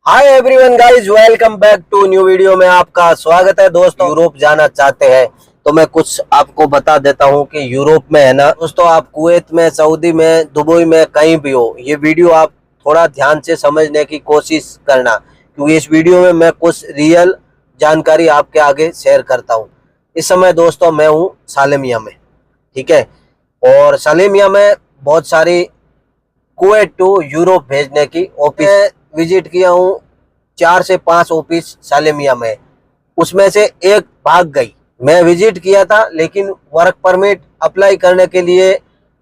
Hi everyone guys, welcome back to new video में आपका स्वागत है। दोस्तों, यूरोप जाना चाहते हैं तो मैं कुछ आपको बता देता हूं कि यूरोप में है ना दोस्तों, आप कुवैत में, सऊदी में, दुबई में कहीं भी हो, ये वीडियो आप थोड़ा ध्यान से समझने की कोशिश करना, क्योंकि इस वीडियो में मैं कुछ रियल जानकारी आपके आगे शेयर करता हूँ। इस समय दोस्तों मैं हूँ सालेमिया में, ठीक है। और सालेमिया में बहुत सारी कुवैत टू यूरोप भेजने की ऑफिस विजिट किया हूँ। 4 से 5 ऑफिस सालेमिया में, उसमें से एक भाग गई। मैं विजिट किया था लेकिन वर्क परमिट अप्लाई करने के लिए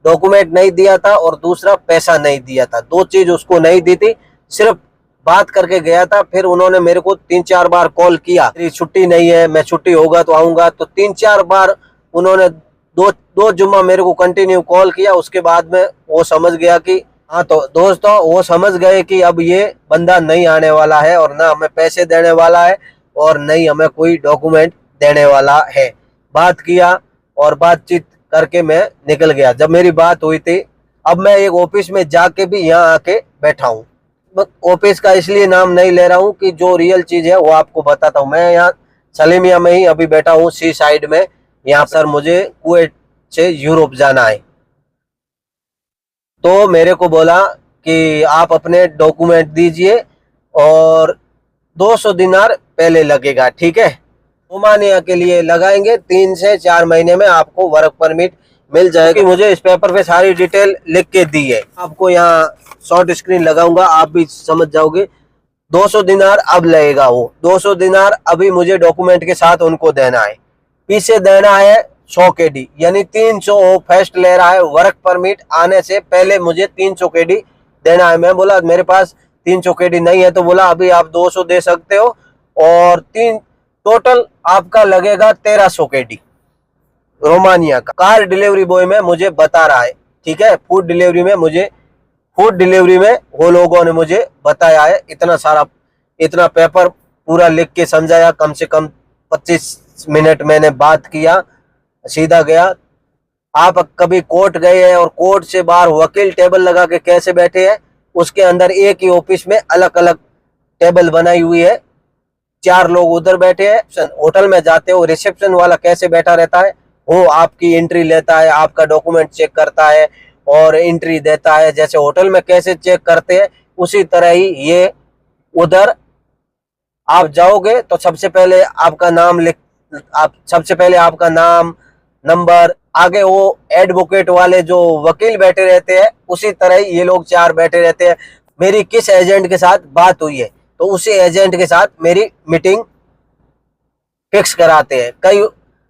डॉक्यूमेंट नहीं दिया था और दूसरा पैसा नहीं दिया था। दो चीज उसको नहीं दी थी, सिर्फ बात करके गया था। फिर उन्होंने मेरे को 3-4 बार कॉल किया, मेरी छुट्टी नहीं है, मैं छुट्टी होगा तो आऊंगा। तो 3-4 बार उन्होंने दो दो जुम्मा मेरे को कंटिन्यू कॉल किया। उसके बाद में वो समझ गया कि हाँ, तो दोस्तों वो समझ गए कि अब ये बंदा नहीं आने वाला है और ना हमें पैसे देने वाला है और नहीं हमें कोई डॉक्यूमेंट देने वाला है। बात किया और बातचीत करके मैं निकल गया। जब मेरी बात हुई थी, अब मैं एक ऑफिस में जाके भी यहाँ आके बैठा हूँ। ऑफिस का इसलिए नाम नहीं ले रहा हूँ कि जो रियल चीज है वो आपको बताता हूँ। मैं यहाँ सलेमिया में ही अभी बैठा हूँ, सी साइड में। यहाँ सर मुझे कुवैत से यूरोप जाना है, तो मेरे को बोला कि आप अपने डॉक्यूमेंट दीजिए और 200 दिनार पहले लगेगा, ठीक है। रोमानिया के लिए लगाएंगे, 3 से 4 महीने में आपको वर्क परमिट मिल जाएगी। मुझे इस पेपर पे सारी डिटेल लिख के दी है। आपको यहाँ शॉर्ट स्क्रीन लगाऊंगा, आप भी समझ जाओगे। 200 दिनार अब लगेगा, वो 200 दिनार अभी मुझे डॉक्यूमेंट के साथ उनको देना है। पीछे देना है 100 केडी, यानी 300 फर्स्ट ले रहा है। वर्क परमिट आने से पहले मुझे 300 केडी देना है। मैं बोला मेरे पास 300 केडी नहीं है, तो बोला अभी आप 200 दे सकते हो और टोटल आपका लगेगा 1300 केडी रोमानिया का। कार डिलीवरी बॉय में मुझे बता रहा है, ठीक है। फूड डिलीवरी में वो लोगों ने मुझे बताया है। इतना पेपर पूरा लिख के समझाया। कम से कम 25 मिनट मैंने बात किया, सीधा गया। आप कभी कोर्ट गए हैं और कोर्ट से बाहर वकील टेबल लगा के कैसे बैठे हैं, उसके अंदर एक ही ऑफिस में अलग अलग टेबल बनाई हुई है, 4 लोग उधर बैठे हैं। होटल में जाते हो, रिसेप्शन वाला कैसे बैठा रहता है, वो आपकी एंट्री लेता है, आपका डॉक्यूमेंट चेक करता है और एंट्री देता है। जैसे होटल में कैसे चेक करते हैं, उसी तरह ही ये उधर आप जाओगे तो सबसे पहले आपका नाम, नंबर, आगे वो एडवोकेट वाले जो वकील बैठे रहते हैं, उसी तरह ही ये लोग 4 बैठे रहते हैं। मेरी किस एजेंट के साथ बात हुई है, तो उसी एजेंट के साथ मेरी मीटिंग फिक्स कराते हैं। कई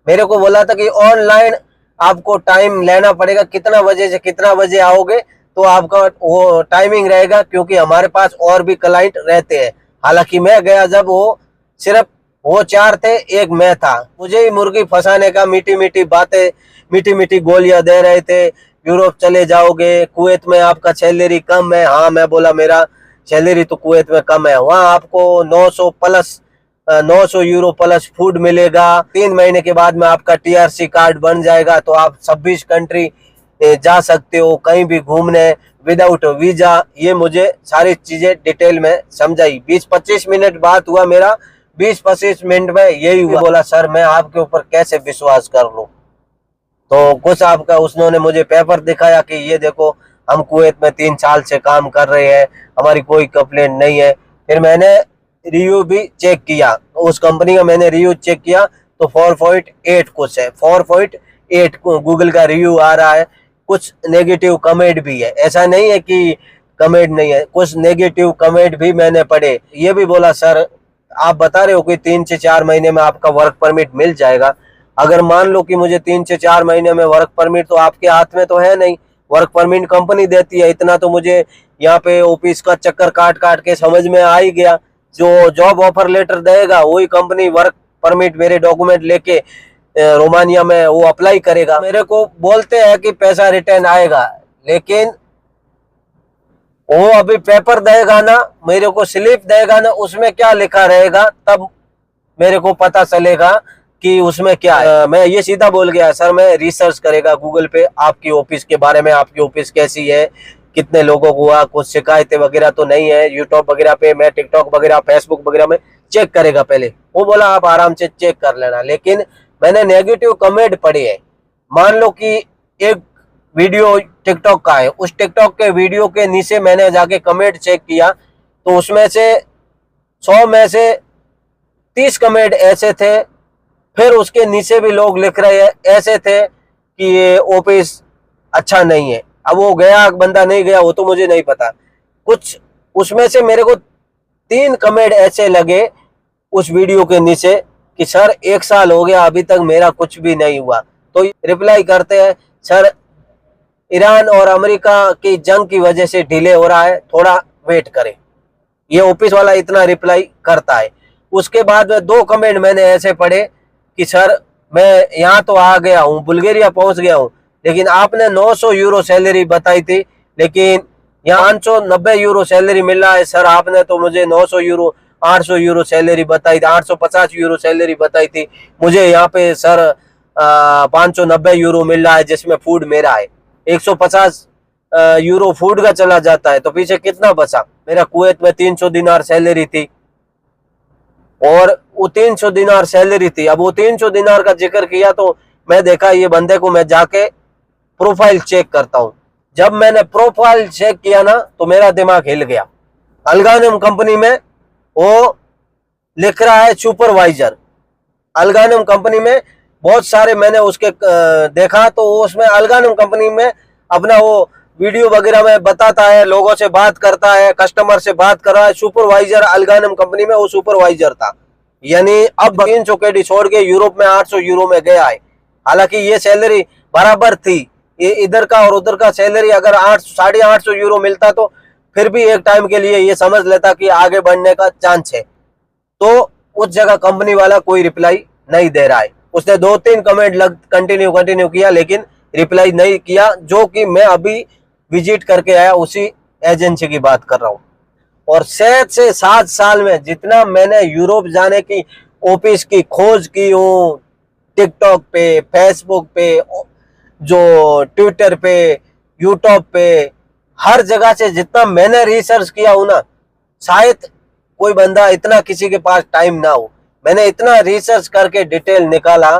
मेरे को बोला था कि ऑनलाइन आपको टाइम लेना पड़ेगा, कितना बजे से कितना बजे आओगे तो आपका वो टाइमिंग रहेगा, क्योंकि हमारे पास और भी क्लाइंट रहते हैं। हालांकि मैं गया जब सिर्फ वो 4 थे, एक मैं था। मुझे ही मुर्गी फंसाने का मीठी मीठी बातें, मीठी मीठी गोलियां दे रहे थे। यूरोप चले जाओगे, कुवैत में आपका सैलरी कम है। हाँ, मैं बोला मेरा सैलरी तो कुवैत में कम है, वहाँ आपको 900 यूरो प्लस फूड मिलेगा। 3 महीने के बाद में आपका TRC कार्ड बन जाएगा, तो आप 26 कंट्री जा सकते हो कहीं भी घूमने विदाउट वीजा। ये मुझे सारी चीजें डिटेल में समझाई। 20-25 मिनट बात हुआ मेरा, 20-25 मिनट में यही हुआ। बोला सर मैं आपके ऊपर कैसे विश्वास कर लूं। तो कुछ आपका उसने मुझे पेपर दिखाया कि ये देखो, हम कुवैत में 3 साल से काम कर रहे हैं, हमारी कोई कंप्लेंट नहीं है। फिर मैंने रिव्यू भी चेक किया, उस कंपनी का मैंने रिव्यू चेक किया तो 4.8 कुछ है, 4.8 गूगल का रिव्यू आ रहा है। कुछ नेगेटिव कमेंट भी है, ऐसा नहीं है कि कमेंट नहीं है, कुछ नेगेटिव कमेंट भी मैंने पढ़े। ये भी बोला सर आप बता रहे हो कि 3 से 4 महीने में आपका वर्क परमिट मिल जाएगा। अगर मान लो कि मुझे 3 से 4 महीने में वर्क परमिट, तो आपके हाथ में तो है नहीं, वर्क परमिट कंपनी देती है। इतना तो मुझे यहाँ पे ऑफिस का चक्कर काट काट के समझ में आ ही गया। जो जॉब ऑफर लेटर देगा वही कंपनी वर्क परमिट मेरे डॉक्यूमेंट लेके रोमानिया में वो अप्लाई करेगा। मेरे को बोलते हैं कि पैसा रिटर्न आएगा, लेकिन वो अभी पेपर देगा ना, मेरे को स्लिप देगा ना, उसमें क्या लिखा रहेगा तब मेरे को पता चलेगा कि उसमें क्या है। मैं ये सीधा बोल गया सर मैं रिसर्च करेगा गूगल पे आपकी ऑफिस के बारे में, आपकी ऑफिस कैसी है, कितने लोगों को हुआ, कुछ शिकायतें वगैरह तो नहीं है यूट्यूब वगैरह पे। मैं टिकटॉक वगैरह फेसबुक वगैरह में चेक करेगा पहले, वो बोला आप आराम से चेक कर लेना। लेकिन मैंने नेगेटिव कमेंट पढ़े हैं। मान लो कि एक वीडियो टिकटॉक का है, उस टिकटॉक के वीडियो के नीचे मैंने जाके कमेंट चेक किया तो उसमें से 100 में से 30 कमेंट ऐसे थे, फिर उसके नीचे भी लोग लिख रहे हैं ऐसे थे कि ये ऑफिस अच्छा नहीं है। अब वो गया बंदा नहीं गया वो तो मुझे नहीं पता। कुछ उसमें से मेरे को 3 कमेंट ऐसे लगे उस वीडियो के नीचे कि सर 1 साल हो गया अभी तक मेरा कुछ भी नहीं हुआ। तो रिप्लाई करते हैं सर ईरान और अमेरिका की जंग की वजह से डिले हो रहा है, थोड़ा वेट करें। ये ऑफिस वाला इतना रिप्लाई करता है। उसके बाद में 2 कमेंट मैंने ऐसे पढ़े कि सर मैं यहाँ तो आ गया हूँ, बुल्गारिया पहुंच गया हूँ, लेकिन आपने 900 यूरो सैलरी बताई थी, लेकिन यहाँ 590 यूरो सैलरी मिल रहा है। सर आपने तो मुझे 900 यूरो 800 यूरो सैलरी बताई थी, 850 यूरो सैलरी बताई थी, मुझे यहाँ पे सर 590 यूरो मिल रहा है जिसमें फूड मेरा है। 150 यूरो फूड का चला जाता है तो पीछे कितना बचा। मेरा कुवैत में 300 दिनार सैलरी थी और वो 300 दिनार सैलरी थी। अब वो 300 दिनार का जिक्र किया तो मैं देखा ये बंदे को, मैं जाके प्रोफाइल चेक करता हूँ। जब मैंने प्रोफाइल चेक किया ना तो मेरा दिमाग हिल गया। अलगानम कंपनी में वो लिख रहा है सुपरवाइजर। अलगानम कंपनी में बहुत सारे मैंने उसके देखा तो उसमें अलगानम कंपनी में अपना वो वीडियो वगैरह में बताता है, लोगों से बात करता है, कस्टमर से बात कर रहा है। सुपरवाइजर अलगानम कंपनी में वो सुपरवाइजर था, यानी अब 300 केडी छोड़ के यूरोप में 800 यूरो में गया है। हालांकि ये सैलरी बराबर थी, ये इधर का और उधर का सैलरी अगर 850 यूरो मिलता तो फिर भी एक टाइम के लिए ये समझ लेता कि आगे बढ़ने का चांस है। तो उस जगह कंपनी वाला कोई रिप्लाई नहीं दे रहा है। उसने 2-3 कमेंट कंटिन्यू किया लेकिन रिप्लाई नहीं किया। जो कि मैं अभी विजिट करके आया उसी एजेंसी की बात कर रहा हूँ। और 6 से 7 साल में जितना मैंने यूरोप जाने की ऑफिस की खोज की हूँ, टिकटॉक पे, फेसबुक पे, जो ट्विटर पे, यूट्यूब पे, हर जगह से जितना मैंने रिसर्च किया हूँ ना, शायद कोई बंदा इतना किसी के पास टाइम ना हो। मैंने इतना रिसर्च करके डिटेल निकाला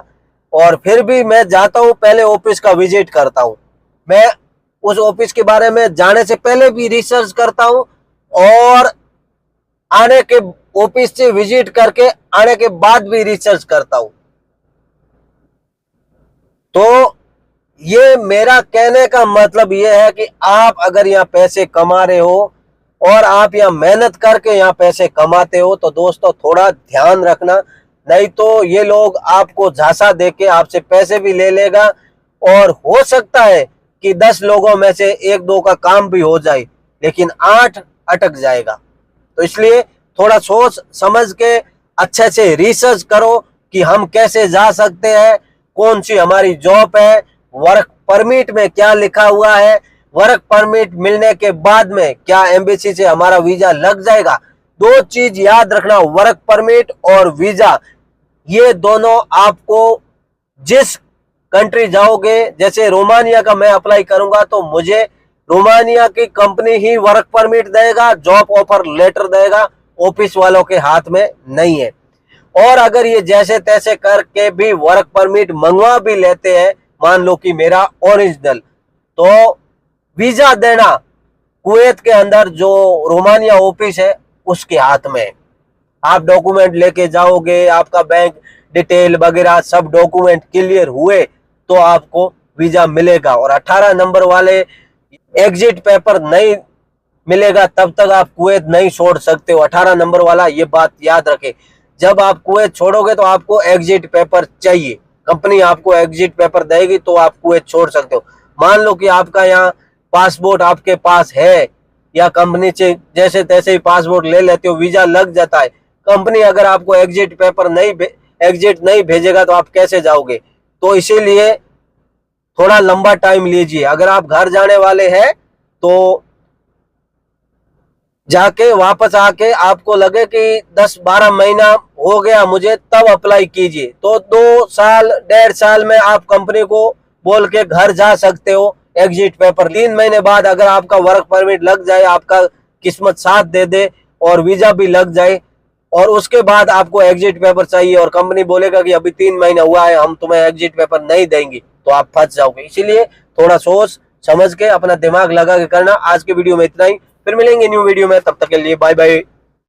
और फिर भी मैं जाता हूँ पहले ऑफिस का विजिट करता हूँ। मैं उस ऑफिस के बारे में जाने से पहले भी रिसर्च करता हूँ और आने के ऑफिस से विजिट करके आने के बाद भी रिसर्च करता हूँ। तो ये मेरा कहने का मतलब ये है कि आप अगर यहाँ पैसे कमा रहे हो और आप यहाँ मेहनत करके यहाँ पैसे कमाते हो तो दोस्तों थोड़ा ध्यान रखना, नहीं तो ये लोग आपको झांसा देके आपसे पैसे भी ले लेगा और हो सकता है कि 10 लोगों में से 1-2 का काम भी हो जाए लेकिन 8 अटक जाएगा। तो इसलिए थोड़ा सोच समझ के अच्छे से रिसर्च करो कि हम कैसे जा सकते हैं, कौन सी हमारी जॉब है, वर्क परमिट में क्या लिखा हुआ है, वर्क परमिट मिलने के बाद में क्या एम्बेसी से हमारा वीजा लग जाएगा। 2 चीज याद रखना, वर्क परमिट और वीजा, ये दोनों आपको जिस कंट्री जाओगे, जैसे रोमानिया का मैं अप्लाई करूंगा तो मुझे रोमानिया की कंपनी ही वर्क परमिट देगा, जॉब ऑफर लेटर देगा, ऑफिस वालों के हाथ में नहीं है। और अगर ये जैसे तैसे करके भी वर्क परमिट मंगवा भी लेते हैं, मान लो कि मेरा ओरिजिनल, तो वीजा देना कुवैत के अंदर जो रोमानिया ऑफिस है उसके हाथ में। आप डॉक्यूमेंट लेके जाओगे, आपका बैंक डिटेल वगैरह सब डॉक्यूमेंट क्लियर हुए तो आपको वीजा मिलेगा। और 18 नंबर वाले एग्जिट पेपर नहीं मिलेगा तब तक आप कुवैत नहीं छोड़ सकते हो। 18 नंबर वाला ये बात याद रखे, जब आप कुवैत छोड़ोगे तो आपको एग्जिट पेपर चाहिए, कंपनी आपको एग्जिट पेपर देगी तो आप कुवैत छोड़ सकते हो। मान लो कि आपका यहाँ पासपोर्ट आपके पास है या कंपनी से जैसे तैसे ही पासपोर्ट ले लेते हो, वीजा लग जाता है, कंपनी अगर आपको एग्जिट पेपर नहीं भेजेगा तो आप कैसे जाओगे। तो इसीलिए थोड़ा लंबा टाइम लीजिए। अगर आप घर जाने वाले हैं तो जाके वापस आके आपको लगे कि 10-12 महीना हो गया मुझे, तब अप्लाई कीजिए। तो 2 साल 1.5 साल में आप कंपनी को बोल के घर जा सकते हो एग्जिट पेपर। 3 महीने बाद अगर आपका वर्क परमिट लग जाए, आपका किस्मत साथ दे दे और वीजा भी लग जाए, और उसके बाद आपको एग्जिट पेपर चाहिए और कंपनी बोलेगा कि अभी 3 महीना हुआ है, हम तुम्हें एग्जिट पेपर नहीं देंगे, तो आप फंस जाओगे। इसीलिए थोड़ा सोच समझ के अपना दिमाग लगा के करना। आज के वीडियो में इतना ही, फिर मिलेंगे न्यू वीडियो में, तब तक के लिए बाय बाय।